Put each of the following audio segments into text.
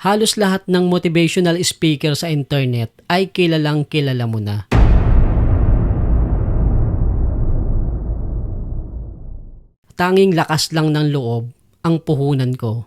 Halos lahat ng motivational speaker sa internet ay kilalang kilala mo na. Tanging lakas lang ng loob ang puhunan ko.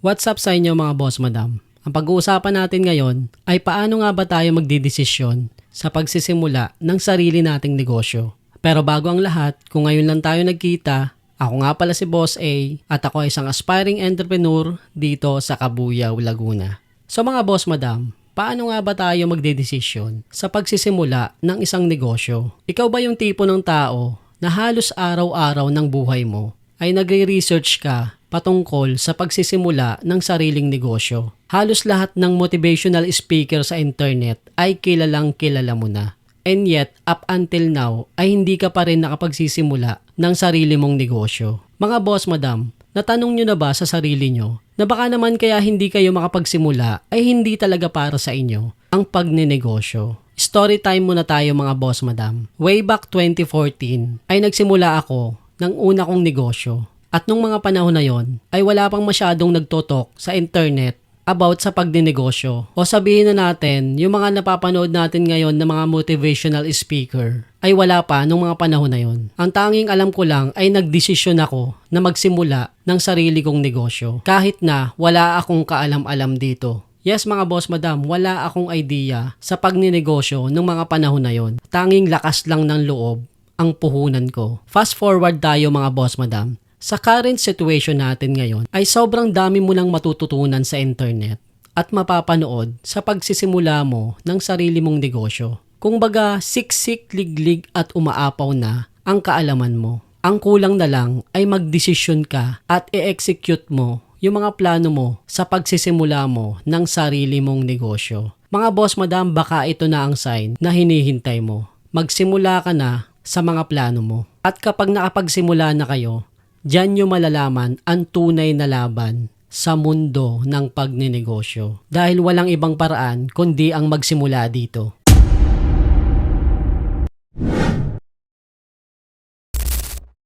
What's up sa inyo mga boss madam? Ang pag-uusapan natin ngayon ay paano nga ba tayo magdidesisyon sa pagsisimula ng sarili nating negosyo. Pero bago ang lahat, kung ngayon lang tayo nagkita, ako nga pala si Boss A at ako ay isang aspiring entrepreneur dito sa Cabuyao, Laguna. So mga boss madam, paano nga ba tayo magdedesisyon sa pagsisimula ng isang negosyo? Ikaw ba yung tipo ng tao na halos araw-araw ng buhay mo ay nagre-research ka patungkol sa pagsisimula ng sariling negosyo? Halos lahat ng motivational speaker sa internet ay kilalang kilala mo na. And yet, up until now, ay hindi ka pa rin nakapagsisimula ng sarili mong negosyo. Mga boss madam, natanong nyo na ba sa sarili nyo na baka naman kaya hindi kayo makapagsimula ay hindi talaga para sa inyo ang pagnenegosyo? Story time muna tayo mga boss madam. Way back 2014 ay nagsimula ako ng una kong negosyo. At nung mga panahon na yon ay wala pang masyadong nagtotalk sa internet about sa pagdinegosyo. O sabihin na natin, yung mga napapanood natin ngayon na mga motivational speaker ay wala pa nung mga panahon na yon. Ang tanging alam ko lang ay nagdesisyon ako na magsimula ng sarili kong negosyo kahit na wala akong kaalam-alam dito. Yes mga boss madam, wala akong idea sa pagninegosyo nung mga panahon na yon. Tanging lakas lang ng loob ang puhunan ko. Fast forward tayo mga boss madam. Sa current situation natin ngayon ay sobrang dami mo nang matututunan sa internet at mapapanood sa pagsisimula mo ng sarili mong negosyo. Kung baga siksik, liglig at umaapaw na ang kaalaman mo. Ang kulang na lang ay magdesisyon ka at i-execute mo yung mga plano mo sa pagsisimula mo ng sarili mong negosyo. Mga boss madam, baka ito na ang sign na hinihintay mo. Magsimula ka na sa mga plano mo. At kapag nakapagsimula na kayo, diyan nyo malalaman ang tunay na laban sa mundo ng pagninegosyo. Dahil walang ibang paraan kundi ang magsimula dito.